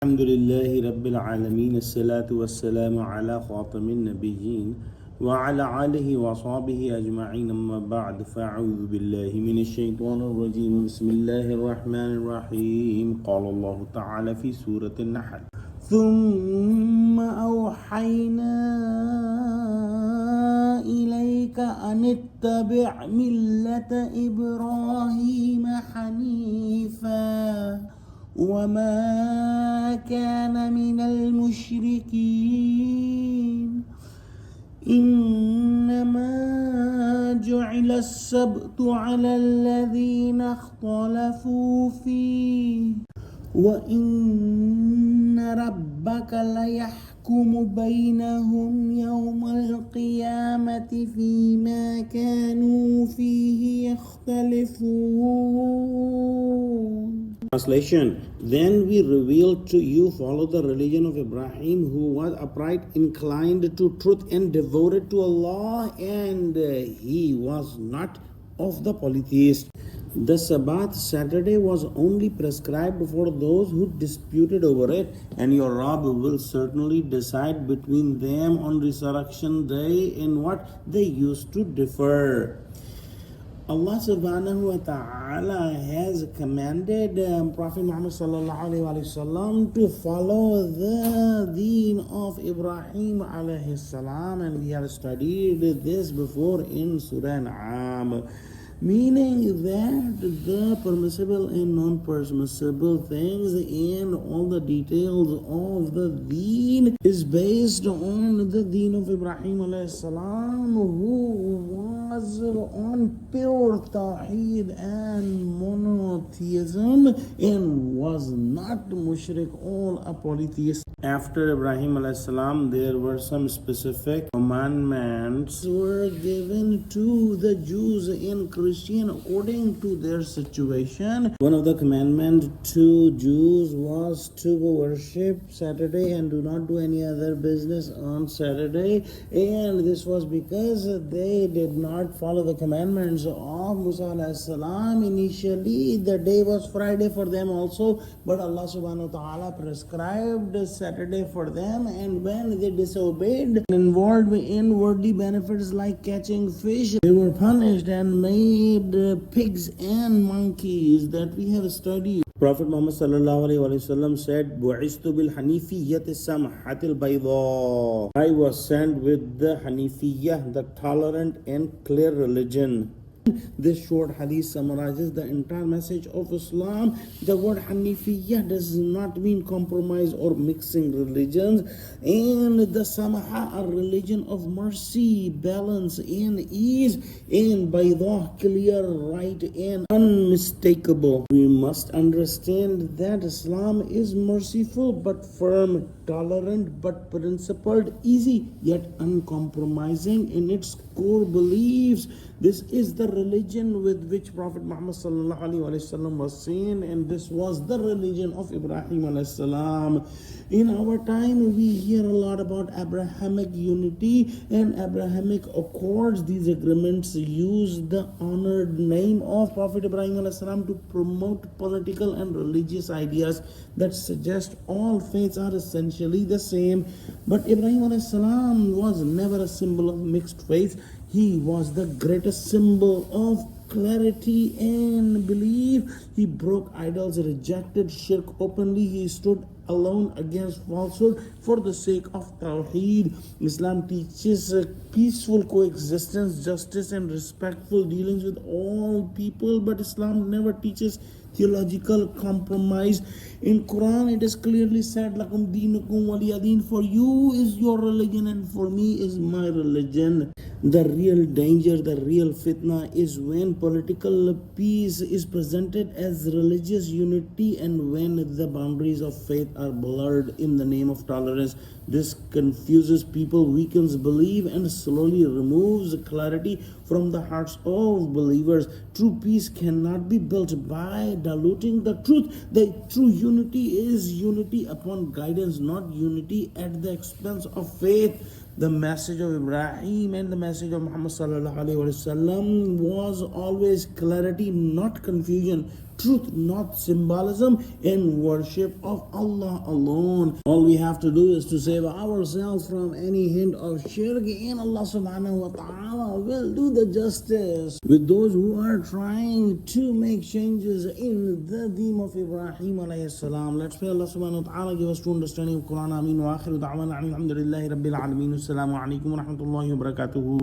الحمد لله رب العالمين الصلاة والسلام على خاتم النبيين وعلى آله وصحبه أجمعين أما بعد فأعوذ بالله من الشيطان الرجيم بسم الله الرحمن الرحيم قال الله تعالى في سورة النحل ثم أوحينا إليك أن اتبع ملة إبراهيم حنيفا وما كان من المشركين إنما جعل السبت على الذين اختلفوا فيه وإن ربك ليحكم بينهم يوم القيامة فيما كانوا فيه يختلفون. Translation. Then we revealed to you, follow the religion of Ibrahim, who was upright, inclined to truth and devoted to Allah, and he was not of the polytheists. The Sabbath Saturday was only prescribed for those who disputed over it, and your Rabb will certainly decide between them on resurrection day in what they used to differ. Allah subhanahu wa ta'ala has commanded Prophet Muhammad sallallahu alayhi wasallam to follow the deen of Ibrahim alayhi salam, and we have studied this before in Surah Nahl, meaning that the permissible and non-permissible things and all the details of the deen is based on the deen of Ibrahim alayhi salam, who was on pure tawheed and monotheism and was not mushrik or a polytheist. After Ibrahim alayhi salam, there were some specific commandments were given to the Jews and Christians according to their situation. One of the commandments to Jews was to worship Saturday and do not do any other business on Saturday, and this was because they did not follow the commandments of Musa alayhi salam. Initially the day was Friday for them also, but Allah subhanahu wa ta'ala prescribed Saturday for them, and when they disobeyed and involved in worldly benefits like catching fish, they were punished and made pigs and monkeys that we have studied. Prophet Muhammad sallallahu alaihi wasallam said, "Bu'istu bil hanifiyyati samhatil bayda." I was sent with the Hanifiyah, the tolerant and clear religion. This short hadith summarizes the entire message of Islam. The word Hanifiyah does not mean compromise or mixing religions, and the Samaha, a religion of mercy, balance, and ease, and Baydah, clear, right, and unmistakable. We must understand that Islam is merciful but firm, tolerant but principled, easy yet uncompromising in its core beliefs. This is the religion with which Prophet Muhammad sallallahu alaihi wasallam was seen, and this was the religion of Ibrahim alayhi salam. In our time, we hear a lot about Abrahamic unity and Abrahamic accords. These agreements use the honored name of Prophet Ibrahim alayhi salam to promote political and religious ideas that suggest all faiths are essentially the same. But Ibrahim alayhi salam was never a symbol of mixed faith. He was the greatest symbol of clarity and belief. He broke idols, rejected shirk openly. He stood alone against falsehood for the sake of Tawheed. Islam teaches peaceful coexistence, justice, and respectful dealings with all people, but Islam never teaches theological compromise. In Quran, it is clearly said, "Lakum dinukum waliyadin," for you is your religion and for me is my religion. The real danger, the real fitna is when political peace is presented as religious unity and when the boundaries of faith are blurred in the name of tolerance. This confuses people, weakens belief, and slowly removes clarity from the hearts of believers. True peace cannot be built by diluting the truth. The true unity is unity upon guidance, not unity at the expense of faith. The message of Ibrahim and the message of Muhammad sallallahu alaihi wasallam was always clarity, not confusion. truth, not symbolism, and worship of Allah alone. All we have to do is to save ourselves from any hint of shirk, and Allah subhanahu wa ta'ala will do the justice with those who are trying to make changes in the deen of Ibrahim alayhi salam. Let's pray Allah subhanahu wa ta'ala give us true understanding of Quran. Ameen. Wa akhiru da'wana alhamdulillahi rabbil alameen. Assalamu alaikum wa rahmatullahi wa barakatuhu.